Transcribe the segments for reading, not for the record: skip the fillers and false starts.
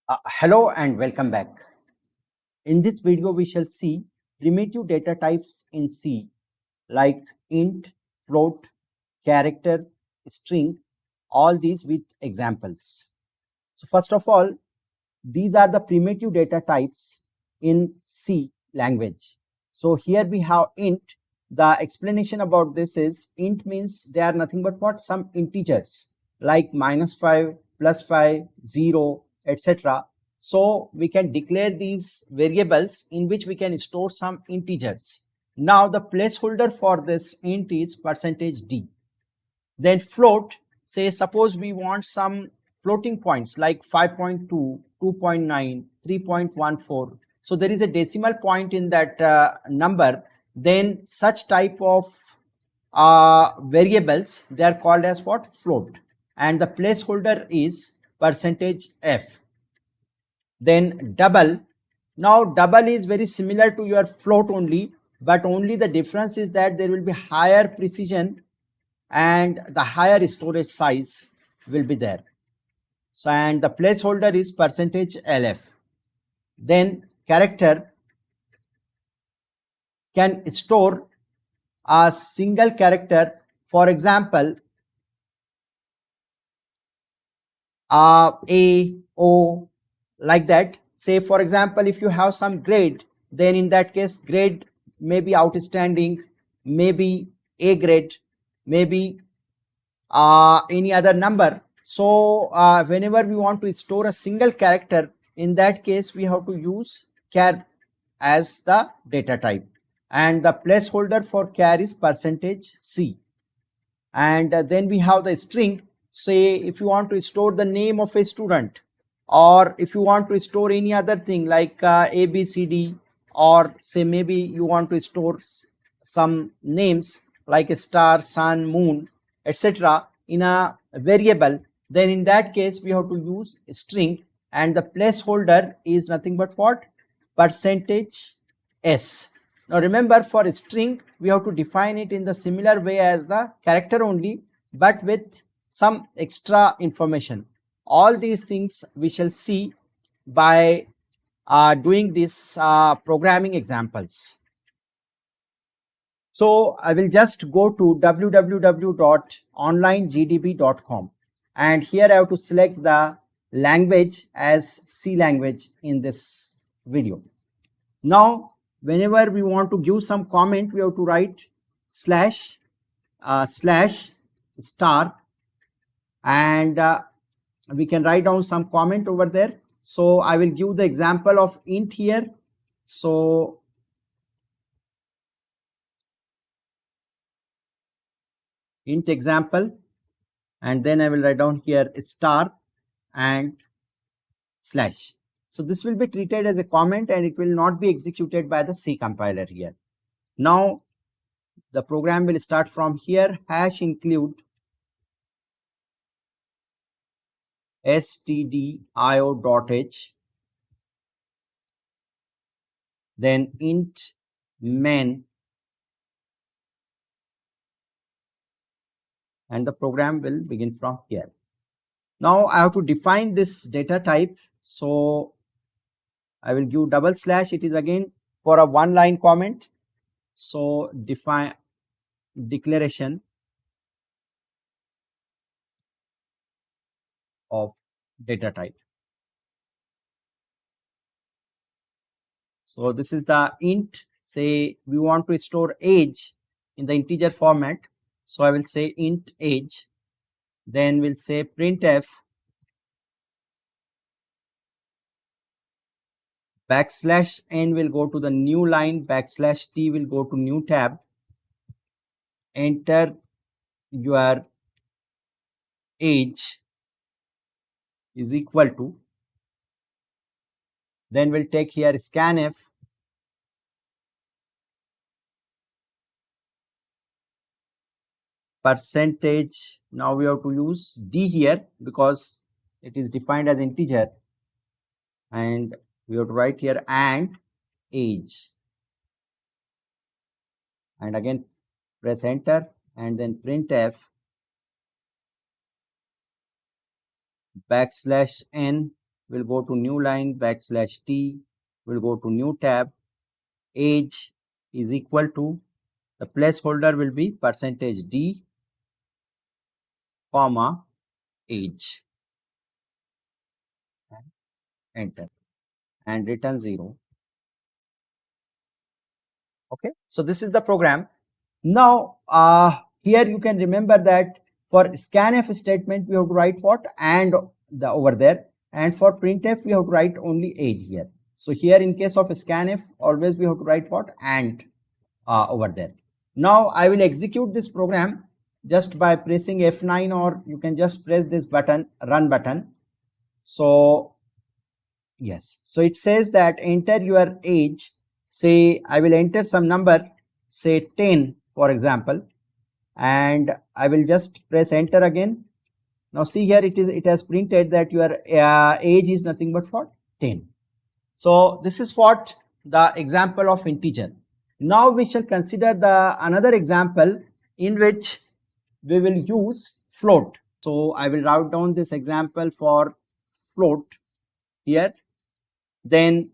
Hello and welcome back. In this video, we shall see primitive data types in C like int, float, character, string, all these with examples. So first of all, these are the primitive data types in C language. So here we have int. The explanation about this is int means they are nothing but what? Some integers like -5, +5, 0, etc. So we can declare these variables in which we can store some integers. Now the placeholder for this int is %d. Then float, say suppose we want some floating points like 5.2, 2.9, 3.14. So there is a decimal point in that number. Then such type of variables, they are called as what? Float. And the placeholder is %f. Then double. Now double is very similar to your float only, but only the difference is that there will be higher precision and the higher storage size will be there. So and the placeholder is %lf. Then character can store a single character, for example A, O, like that. Say for example, if you have some grade, then in that case grade may be outstanding, maybe A grade, maybe any other number. So whenever we want to store a single character, in that case we have to use char as the data type, and the placeholder for char is %c. And then we have the string. Say if you want to store the name of a student, or if you want to store any other thing like A.B.C.D, or say maybe you want to store some names like a star, sun, moon, etc. in a variable, then in that case we have to use string, and the placeholder is nothing but what? %s. Now remember, for string we have to define it in the similar way as the character only, but with some extra information. All these things we shall see by doing these programming examples. So I will just go to www.onlinegdb.com, and here I have to select the language as C language in this video. Now whenever we want to give some comment, we have to write slash star, and we can write down some comment over there. So I will give the example of int here. So int example, and then I will write down here star and slash. So this will be treated as a comment and it will not be executed by the C compiler here. Now the program will start from here, #include stdio.h, then int main, and the program will begin from here. Now I have to define this data type. So I will give /, it is again for a one line comment. So define declaration of data type. So this is the int. Say we want to store age in the integer format. So I will say int age. Then we'll say printf \n will go to the new line, \t will go to new tab. Enter your age is equal to, then we'll take here scanf percentage. Now we have to use d here because it is defined as integer, and we have to write here and age, and again press enter, and then printf \n we'll go to new line \t, we'll go to new tab, age is equal to, the placeholder will be %d, comma, age, enter, and return 0. Okay, so this is the program. Now here you can remember that for scanf statement we have to write what, and the over there, and for printf we have to write only age here. So here in case of scanf always we have to write what, and over there. Now I will execute this program just by pressing F9, or you can just press this button, run button. So yes, so it says that enter your age. Say I will enter some number, say 10 for example, and I will just press enter again. Now see here, it has printed that your age is nothing but what, 10. So this is what the example of integer. Now we shall consider the another example in which we will use float. So I will write down this example for float here. Then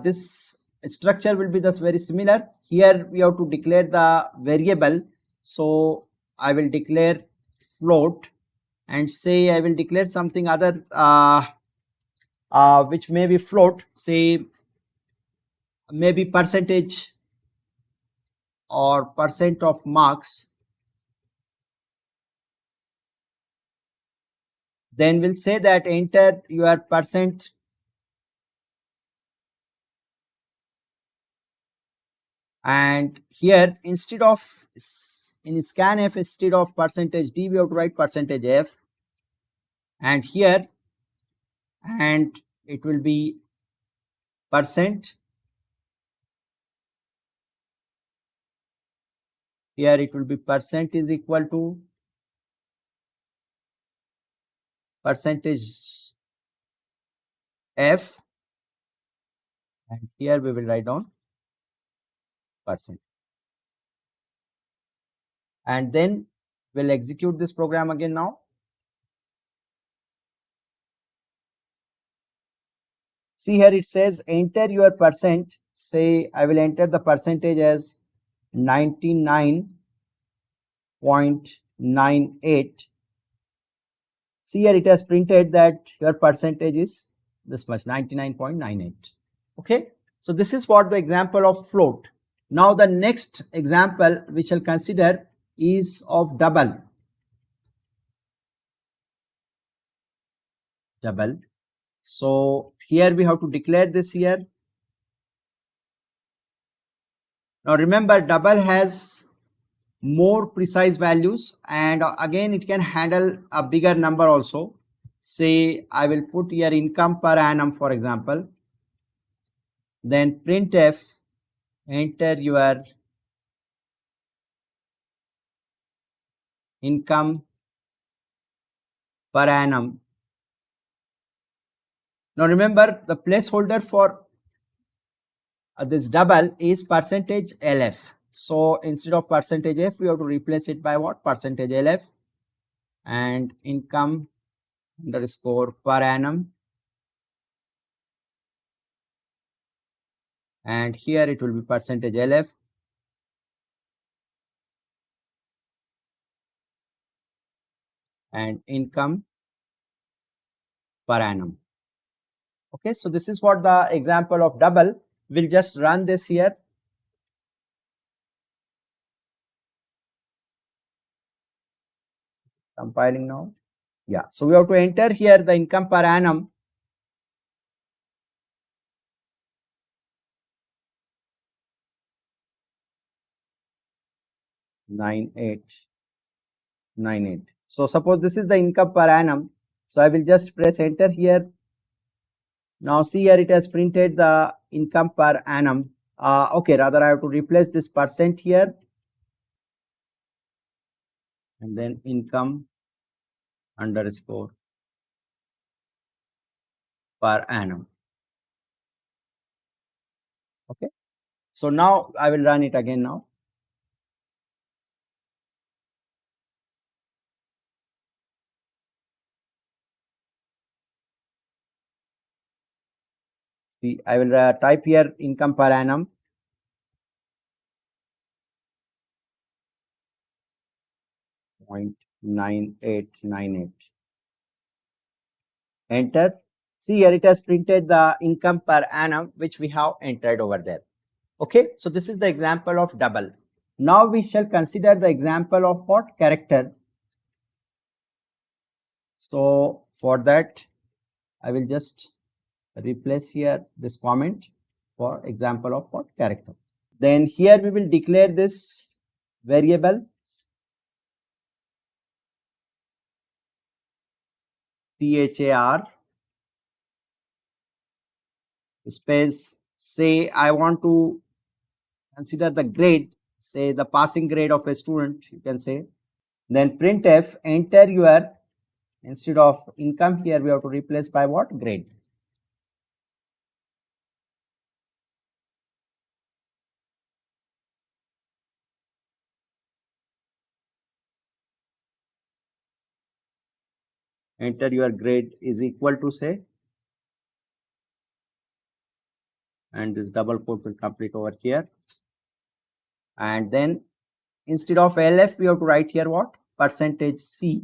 this structure will be thus very similar. Here we have to declare the variable. So I will declare float, and say I will declare something other which may be float, say maybe percentage or percent of marks. Then we'll say that enter your percent, and here instead of in scanf, instead of %d we have to write %f, and here, and it will be percent, here it will be percent is equal to percentage f, and here we will write down percent, and then we'll execute this program again. Now see here it says enter your percent. Say I will enter the percentage as 99.98. See here it has printed that your percentage is this much, 99.98. Okay, so this is what the example of float. Now the next example we shall consider is of double. So here we have to declare this here. Now remember, double has more precise values, and again it can handle a bigger number also. Say I will put here income per annum for example, then printf enter your income per annum. Now remember, the placeholder for this double is %lf. So instead of %f we have to replace it by what, %lf, and income underscore per annum, and here it will be %lf, and income per annum. Okay, so this is what the example of double. We'll just run this here. Compiling now. Yeah, so we have to enter here the income per annum. $9,898. So suppose this is the income per annum. So I will just press enter here. Now see here it has printed the income per annum. Okay, rather I have to replace this percent here, and then income underscore per annum. Okay, so now I will run it again now. See, I will type here income per annum. Point 9898. Enter. See here it has printed the income per annum which we have entered over there. Okay, so this is the example of double. Now we shall consider the example of what? Character. So for that I will just replace here this comment for example of what? Character. Then here we will declare this variable char space, say I want to consider the grade, say the passing grade of a student, you can say. Then printf, enter your, instead of income here we have to replace by what? Grade. Enter your grade is equal to, say, and this double quote will complete over here. And then instead of LF we have to write here what? Percentage C.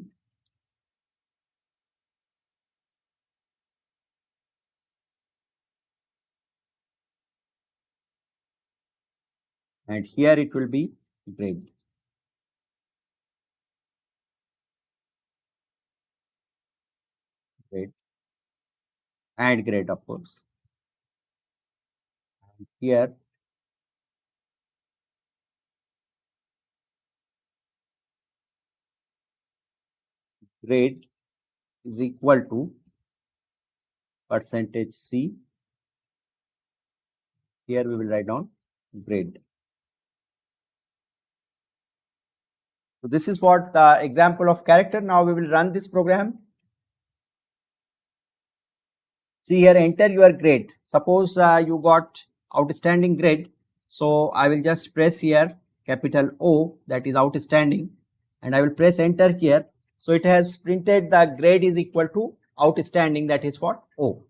And here it will be grade. Grade and grade, of course. And here grade is equal to percentage C. Here we will write down grade. So this is what the example of character. Now we will run this program. See here, enter your grade. Suppose you got outstanding grade. So I will just press here capital O, that is outstanding, and I will press enter here. So it has printed the grade is equal to outstanding, that is what? O.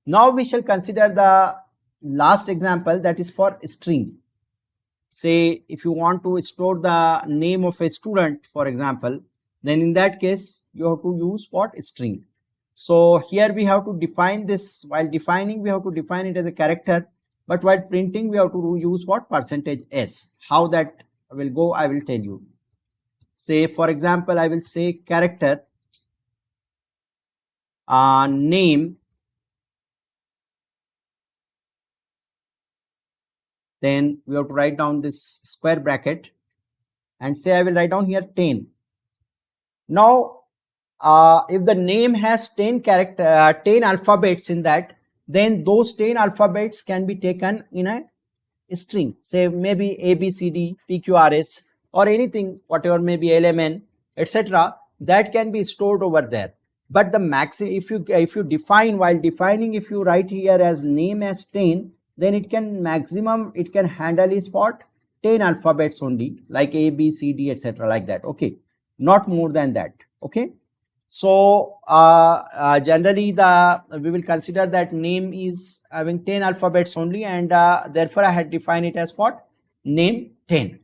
Now we shall consider the last example, that is for string. Say if you want to store the name of a student, for example, then in that case you have to use what? String. So here we have to define this. While defining we have to define it as a character, but while printing we have to use what? Percentage S. How that will go I will tell you. Say for example I will say character name, then we have to write down this square bracket and say I will write down here 10. Now if the name has 10 alphabets in that, then those 10 alphabets can be taken in a string, say maybe ABCD, PQRS, or anything, whatever may be LMN, etc. That can be stored over there. But the if you define, while defining, if you write here as name as 10, then it can maximum it can handle is what? 10 alphabets only, like A, B, C, D, etc. like that. Okay, not more than that. Okay. So generally we will consider that name is having 10 alphabets only, and therefore I had defined it as what? Name 10.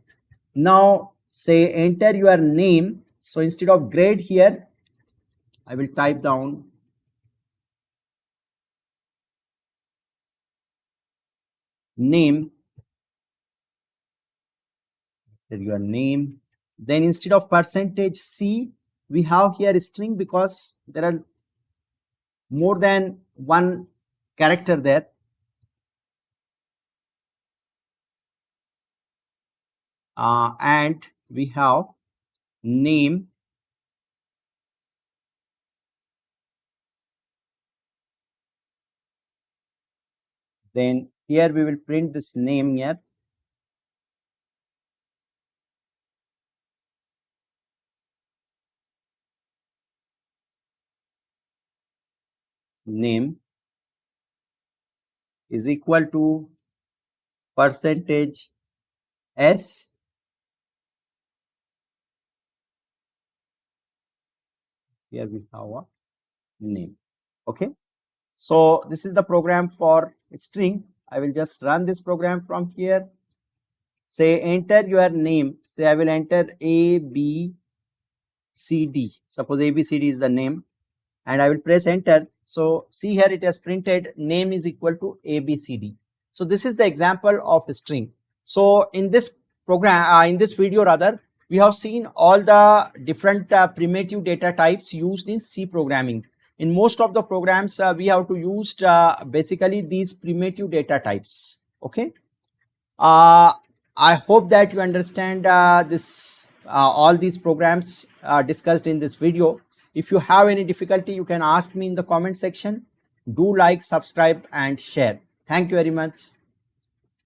Now say enter your name. So instead of grade here I will type down name, your name. Then instead of percentage C we have here string, because there are more than one character there. And we have name, then here we will print this name here. Name is equal to percentage S. Here we have a name. Okay. So this is the program for string. I will just run this program from here. Say enter your name. Say I will enter A-B-C-D. Suppose A-B-C-D is the name, and I will press enter. So see here it has printed name is equal to A-B-C-D. So this is the example of a string. So in this program, in this video rather, we have seen all the different primitive data types used in C programming. In most of the programs, we have to use basically these primitive data types. Okay. I hope that you understand this all these programs discussed in this video. If you have any difficulty, you can ask me in the comment section. Do like, subscribe and share. Thank you very much.